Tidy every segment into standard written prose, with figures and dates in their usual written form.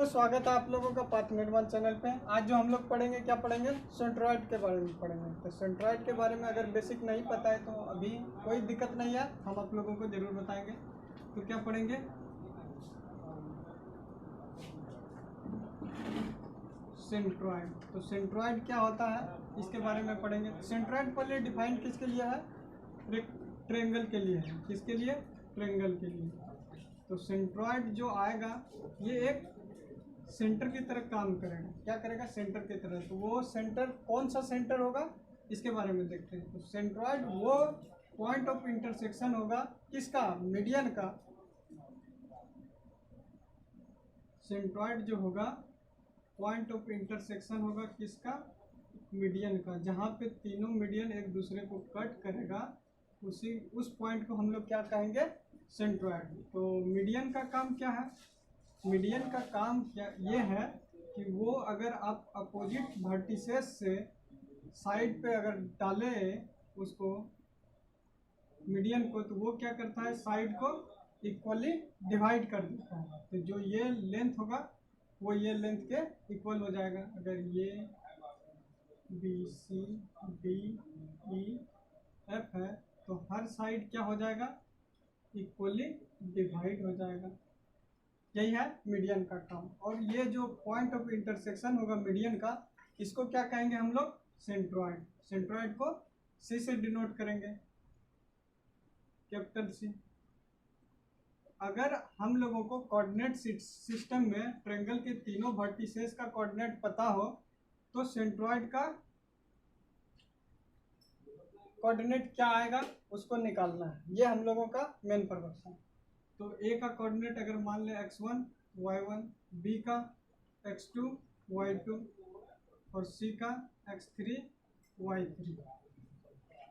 तो स्वागत है आप लोगों का पाथ निर्माण चैनल पे। आज जो हम लोग पढ़ेंगे, क्या पढ़ेंगे, सेंट्रॉइड के बारे में पढ़ेंगे। तो सेंट्रॉइड के बारे में अगर बेसिक नहीं पता है तो अभी कोई दिक्कत नहीं है, हम आप लोगों को जरूर बताएंगे। तो क्या पढ़ेंगे, सेंट्रॉइड। तो सेंट्रॉइड क्या होता है इसके बारे में पढ़ेंगे। सेंट्रॉइड पहले डिफाइन किसके लिए है, ट्रेंगल के लिए है। किसके लिए, ट्रेंगल के लिए। तो सेंट्रॉइड जो आएगा ये एक सेंटर की तरह काम करेगा। क्या करेगा, सेंटर की तरह। तो वो सेंटर कौन सा सेंटर होगा इसके बारे में देखते हैं। तो सेंट्रॉइड वो पॉइंट ऑफ इंटरसेक्शन होगा किसका, मीडियन का। सेंट्रॉइड जो होगा पॉइंट ऑफ इंटरसेक्शन होगा किसका, मीडियन का। जहाँ पे तीनों मीडियन एक दूसरे को कट करेगा उस पॉइंट को हम लोग क्या कहेंगे, सेंट्रॉइड। तो मीडियन का काम क्या है, मीडियन का काम क्या ये है कि वो अगर आप अपोजिट वर्टिसेस से साइड पे अगर डाले उसको मीडियन को, तो वो क्या करता है, साइड को इक्वली डिवाइड कर देता है। तो जो ये लेंथ होगा वो ये लेंथ के इक्वल हो जाएगा। अगर ये B C D E F है तो हर साइड क्या हो जाएगा, इक्वली डिवाइड हो जाएगा। यही है मीडियन का काम। और ये जो पॉइंट ऑफ इंटरसेक्शन होगा मीडियन का, इसको क्या कहेंगे हम लोग, सेंट्रॉइड। सेंट्रॉइड को सी से डिनोट करेंगे, कैपिटल सी। अगर हम लोगों को कोऑर्डिनेट सिस्टम में ट्रायंगल के तीनों वर्टिसेस का कोऑर्डिनेट पता हो तो सेंट्रॉइड का कोऑर्डिनेट क्या आएगा उसको निकालना है। ये हम लोगों का मेन पर्पस है। तो ए का कोऑर्डिनेट अगर मान ले x1 y1, बी का x2 y2 और सी का x3 y3।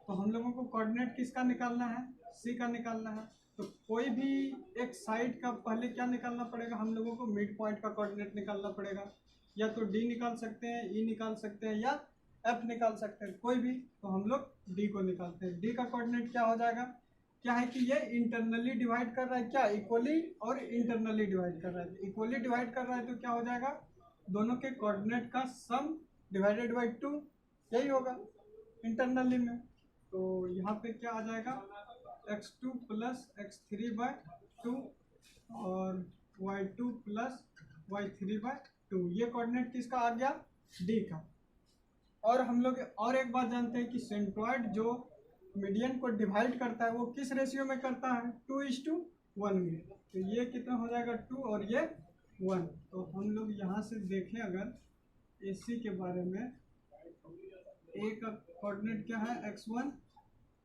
तो हम लोगों को कोऑर्डिनेट किसका निकालना है, सी का निकालना है। तो कोई भी एक साइड का पहले क्या निकालना पड़ेगा, हम लोगों को मिड पॉइंट का कोऑर्डिनेट निकालना पड़ेगा। या तो डी निकाल सकते हैं, ई निकाल सकते हैं, या एफ निकाल सकते हैं, कोई भी। तो हम लोग डी को निकालते हैं। डी का कोऑर्डिनेट क्या हो जाएगा, क्या है कि ये इंटरनली डिवाइड कर रहा है, क्या इक्वली और इंटरनली डिवाइड कर रहा है। इक्वली डिवाइड कर रहा है तो क्या हो जाएगा, दोनों के कोऑर्डिनेट का सम डिवाइडेड बाई 2, यही होगा इंटरनली में। तो यहाँ पे क्या आ जाएगा, x2 प्लस x3/2 और y2 प्लस y3/2। ये कोऑर्डिनेट किसका आ गया, डी का। और हम लोग और एक बात जानते हैं कि सेंट्रॉइड जो मीडियन को डिवाइड करता है वो किस रेशियो में करता है, 2:1 में। तो ये कितना हो जाएगा, 2 और ये 1। तो हम लोग यहाँ से देखें अगर AC के बारे में, ए का कोऑर्डिनेट क्या है, x1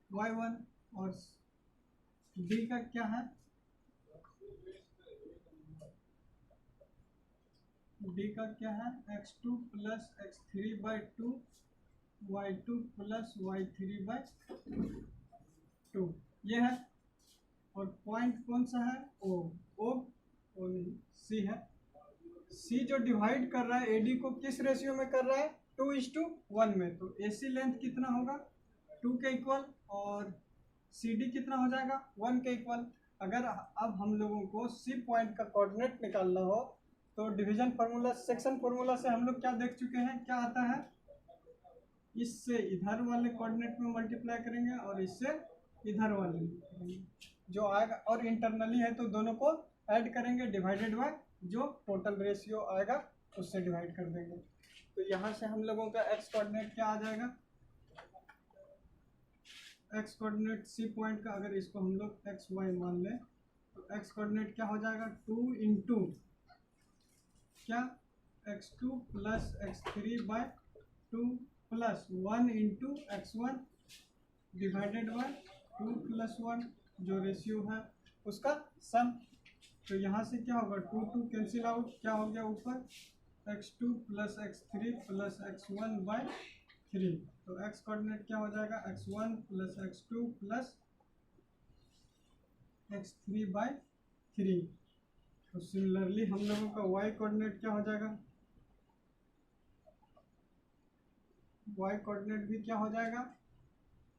y1 और डी का क्या है, डी का क्या है, x2 plus x3/2 y2 plus y3/2 ये है। और पॉइंट कौन सा है, ओ नहीं, सी है। सी जो डिवाइड कर रहा है एडी को किस रेशियो में कर रहा है, 2:1 में। तो AC लेंथ कितना होगा, 2 के इक्वल, और CD कितना हो जाएगा, 1 के इक्वल। अगर अब हम लोगों को सी पॉइंट का कोऑर्डिनेट निकालना हो तो डिवीजन फार्मूला, सेक्शन फार्मूला से हम लोग क्या देख चुके हैं, क्या आता है, इससे इधर वाले कोऑर्डिनेट में मल्टीप्लाई करेंगे और इससे इधर वाले में जो आएगा, और इंटरनली है तो दोनों को ऐड करेंगे डिवाइडेड बाय जो टोटल रेशियो आएगा उससे डिवाइड कर देंगे। तो यहाँ से हम लोगों का x कोऑर्डिनेट क्या आ जाएगा, x कोऑर्डिनेट सी पॉइंट का अगर इसको हम लोग xy मान लें तो x कोऑर्डिनेट क्या हो जाएगा, 2 इंटू क्या, x2 plus x3/2 plus 1 into x1 divided by 2 plus 1 जो रेशियो है उसका सम। तो यहाँ से क्या होगा, 2 कैंसिल आउट, क्या हो गया ऊपर, x2 plus x3 plus x1/3। तो x कोऑर्डिनेट क्या हो जाएगा, x1 plus x2 plus x3/3। तो सिमिलरली हम लोगों का y कोऑर्डिनेट क्या हो जाएगा, y कोऑर्डिनेट भी क्या हो जाएगा,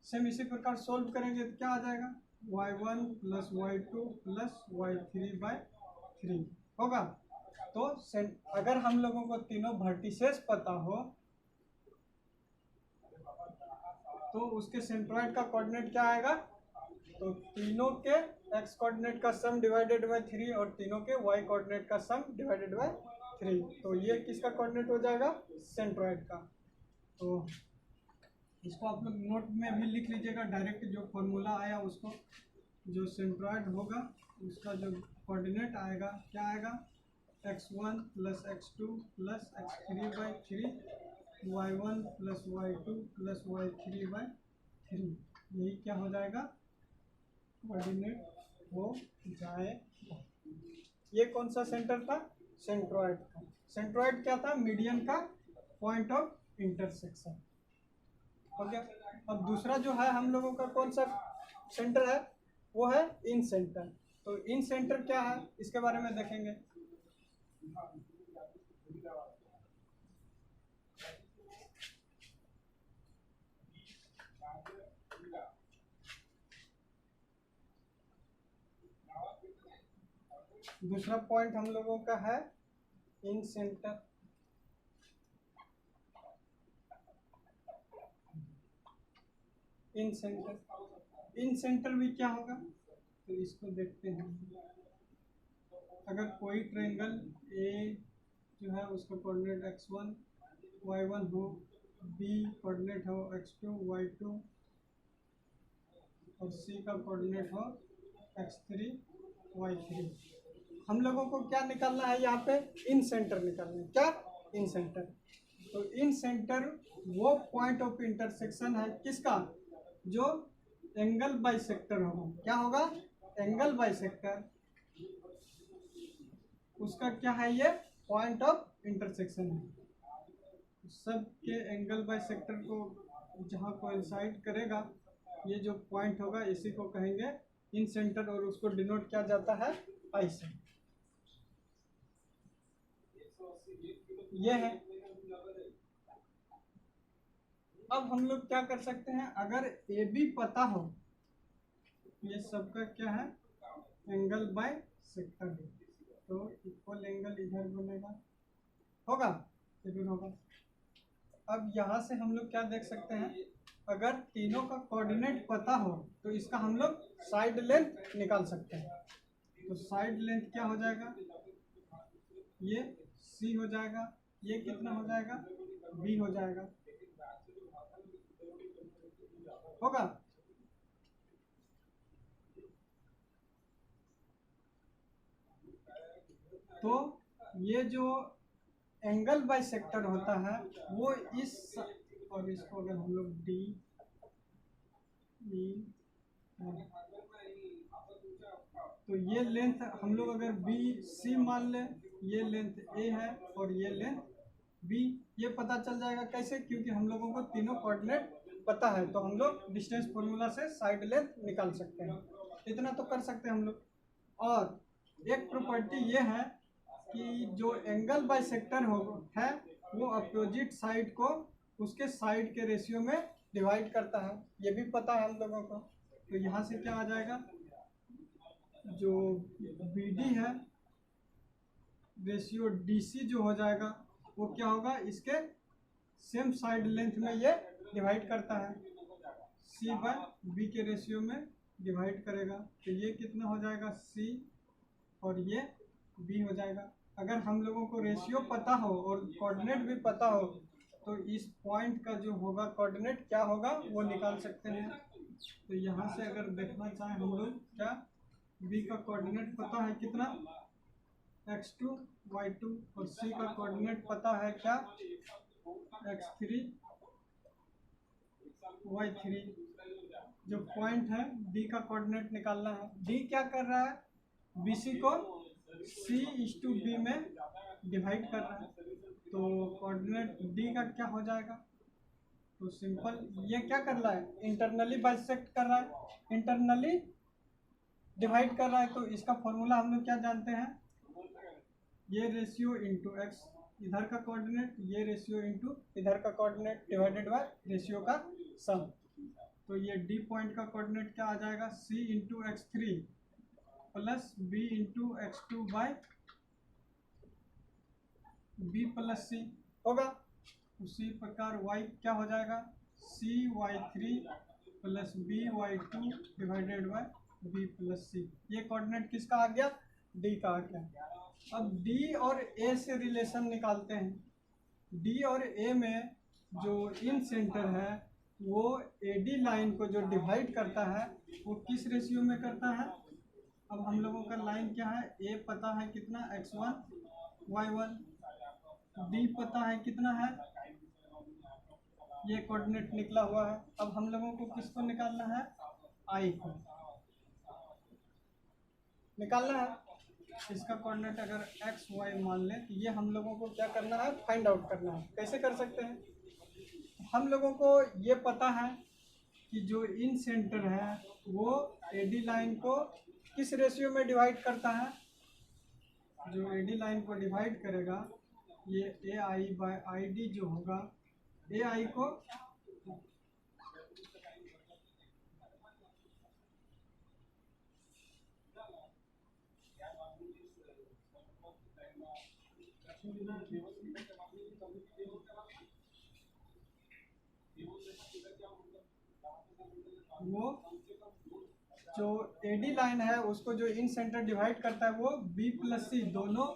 सेम इसी प्रकार सोल्व करेंगे तो क्या आ जाएगा, y1 plus y2 plus y3/3 होगा। तो अगर हम लोगों को तीनों वर्टिसेस पता हो तो उसके सेंट्रॉइड का कोऑर्डिनेट क्या आएगा, तो तीनों के एक्स कोऑर्डिनेट का सम डिवाइडेड बाय 3 और तीनों के वाई कोऑर्डिनेट का सम डिवाइडेड बाय 3, तो ये किसका कोऑर्डिनेट हो जाएगा, सेंट्रॉइड का। तो इसको आप लोग नोट में भी लिख लीजिएगा, डायरेक्ट जो फॉर्मूला आया उसको, जो सेंट्रॉइड होगा उसका जो कोऑर्डिनेट आएगा क्या आएगा, x1 plus x2 plus x3 by 3, y1 plus y2 plus y3 by 3, यही क्या हो जाएगा, कोऑर्डिनेट हो जाएगा। ये कौन सा सेंटर था, सेंट्रॉइड का। सेंट्रॉइड क्या था, मीडियन का पॉइंट ऑफ इंटरसेक्शन। ओके, अब दूसरा जो है हम लोगों का कौन सा सेंटर है, वो है इन सेंटर। तो इन सेंटर क्या है इसके बारे में देखेंगे। दूसरा पॉइंट हम लोगों का है इन सेंटर। इन सेंटर, इन सेंटर भी क्या होगा, तो इसको देखते हैं। अगर कोई ट्रायंगल ए जो है उसका कोऑर्डिनेट x1 y1 हो, बी कोऑर्डिनेट हो x2 y2 और सी का कोऑर्डिनेट हो x3 y3, हम लोगों को क्या निकालना है यहाँ पे, इन सेंटर निकालना है। क्या, इन सेंटर। तो इन सेंटर वो पॉइंट ऑफ इंटरसेक्शन है किसका, जो एंगल बाइसेक्टर होगा। क्या होगा, एंगल बाइसेक्टर, उसका क्या है, ये पॉइंट ऑफ इंटरसेक्शन है। सब के एंगल बाइसेक्टर को जहाँ कोइंसाइड करेगा ये जो पॉइंट होगा इसी को कहेंगे इन सेंटर, और उसको डिनोट किया जाता है आई से। ये है। अब हम लोग क्या कर सकते हैं, अगर ए बी पता हो, ये सबका क्या है, एंगल बाय सेक्टर है, तो इक्वल एंगल इधर बनेगा, होगा, जरूर होगा। अब यहाँ से हम लोग क्या देख सकते हैं, अगर तीनों का कोऑर्डिनेट पता हो तो इसका हम लोग साइड लेंथ निकाल सकते हैं। तो साइड लेंथ क्या हो जाएगा, ये सी हो जाएगा, ये कितना हो जाएगा, बी हो जाएगा, होगा। तो ये जो एंगल बाइसेक्टर होता है वो इस, और इसको अगर हम लोग डी ई, तो ये लेंथ हम लोग अगर बी सी मान ले, ये लेंथ ए है और ये लेंथ बी, ये पता चल जाएगा कैसे, क्योंकि हम लोगों को तीनों कोऑर्डिनेट पता है, तो हम लोग डिस्टेंस फॉर्मूला से साइड लेंथ निकाल सकते हैं। इतना तो कर सकते हैं हम लोग। और एक प्रॉपर्टी ये है कि जो एंगल बाइसेक्टर हो है वो अपोजिट साइड को उसके साइड के रेशियो में डिवाइड करता है, ये भी पता है हम लोगों को। तो यहाँ से क्या आ जाएगा, जो बी डी है रेशियो डी सी जो हो जाएगा वो क्या होगा, इसके सेम साइड लेंथ में ये डिवाइड करता है, सी बाय बी के रेशियो में डिवाइड करेगा। तो ये कितना हो जाएगा, सी और ये बी हो जाएगा। अगर हम लोगों को रेशियो पता हो और कोऑर्डिनेट भी पता हो तो इस पॉइंट का जो होगा कोऑर्डिनेट क्या होगा वो निकाल सकते हैं। तो यहाँ से अगर देखना चाहें हम लोग, क्या बी का कोऑर्डिनेट पता है कितना, x2 y2 और सी का कोऑर्डिनेट पता है क्या, x3 y3। जो पॉइंट है डी का कोऑर्डिनेट निकालना है। डी क्या कर रहा है, बीसी को C/B में डिवाइड कर रहा है, तो कोऑर्डिनेट डी का क्या हो जाएगा, तो सिंपल ये क्या कर रहा है, इंटरनली बाइसेक्ट कर रहा है, इंटरनली डिवाइड कर रहा है। तो इसका फॉर्मूला हम लोग क्या जानते हैं, ये रेशियो इंटू एक्स इधर का कोऑर्डिनेट, ये रेशियो इंटू इधर का कोऑर्डिनेट डिवाइडेड बाय रेशियो का सम। तो ये डी पॉइंट का कोऑर्डिनेट क्या आ जाएगा, C into x3 plus B into x2 by B plus C होगा। उसी प्रकार वाई क्या हो जाएगा, C Y three plus B Y two divided by B plus C. ये कोऑर्डिनेट किसका आ गया, डी का आ गया। अब डी और ए से रिलेशन निकालते हैं। डी और ए में जो इन सेंटर है वो एडी लाइन को जो डिवाइड करता है वो किस रेशियो में करता है। अब हम लोगों का लाइन क्या है, ए पता है कितना x1 y1, डी पता है कितना है, ये कोऑर्डिनेट निकला हुआ है। अब हम लोगों को किसको निकालना है, आई को निकालना है। इसका कोऑर्डिनेट अगर एक्स वाई मान लें तो ये हम लोगों को क्या करना है, फाइंड आउट करना है। कैसे कर सकते हैं, हम लोगों को ये पता है कि जो इन सेंटर है वो एडी लाइन को किस रेशियो में डिवाइड करता है। जो एडी लाइन को डिवाइड करेगा ये ए आई बाई आई डी जो होगा, ए आई को वो जो एडी लाइन है उसको जो इन सेंटर डिवाइड करता है वो बी प्लस सी दोनों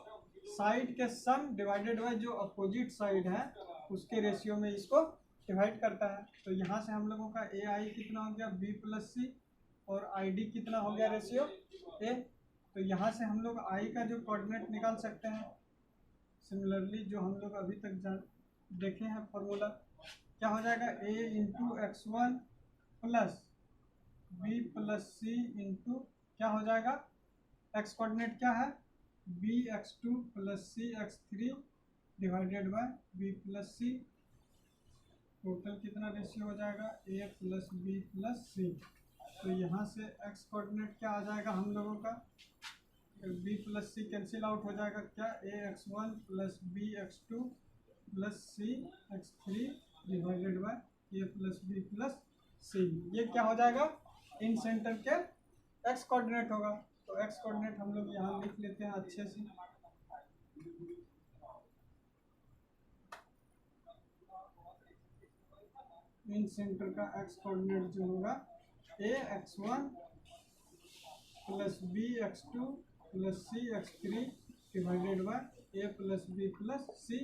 साइड के सम डिवाइडेड बाय जो अपोजिट साइड है उसके रेशियो में इसको डिवाइड करता है। तो यहाँ से हम लोगों का ए आई कितना हो गया, बी प्लस सी, और आई डी कितना हो गया, रेशियो ए। तो यहाँ से हम लोग आई का जो कोऑर्डिनेट निकाल सकते हैं। सिमिलरली जो हम लोग अभी तक देखे हैं फॉर्मूला क्या हो जाएगा, A into X one plus B plus C into क्या हो जाएगा, एक्स कोऑर्डिनेट क्या है, B X two plus C X three divided by B plus C. Total कितना रेशियो हो जाएगा, A plus B plus C. तो यहाँ से एक्स कोऑर्डिनेट क्या आ जाएगा हम लोगों का, B plus C cancel out हो जाएगा, क्या A X one plus B X two plus C X three divided by A plus B plus C. ये क्या हो जाएगा, इन सेंटर के एक्स कोऑर्डिनेट होगा। तो एक्स कोऑर्डिनेट हम लोग यहाँ लिख लेते हैं अच्छे से। इन सेंटर का एक्स कोऑर्डिनेट जो होगा A X one plus B X two plus C X three divided by A plus B plus C.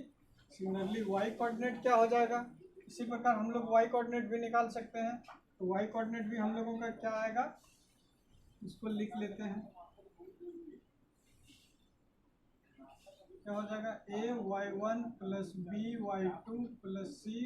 Similarly Y coordinate क्या हो जाएगा, इसी प्रकार हम लोग वाई कोऑर्डिनेट भी निकाल सकते हैं। तो वाई कोऑर्डिनेट भी हम लोगों का क्या आएगा, इसको लिख लेते हैं। क्या हो जाएगा, A Y one plus B Y two plus C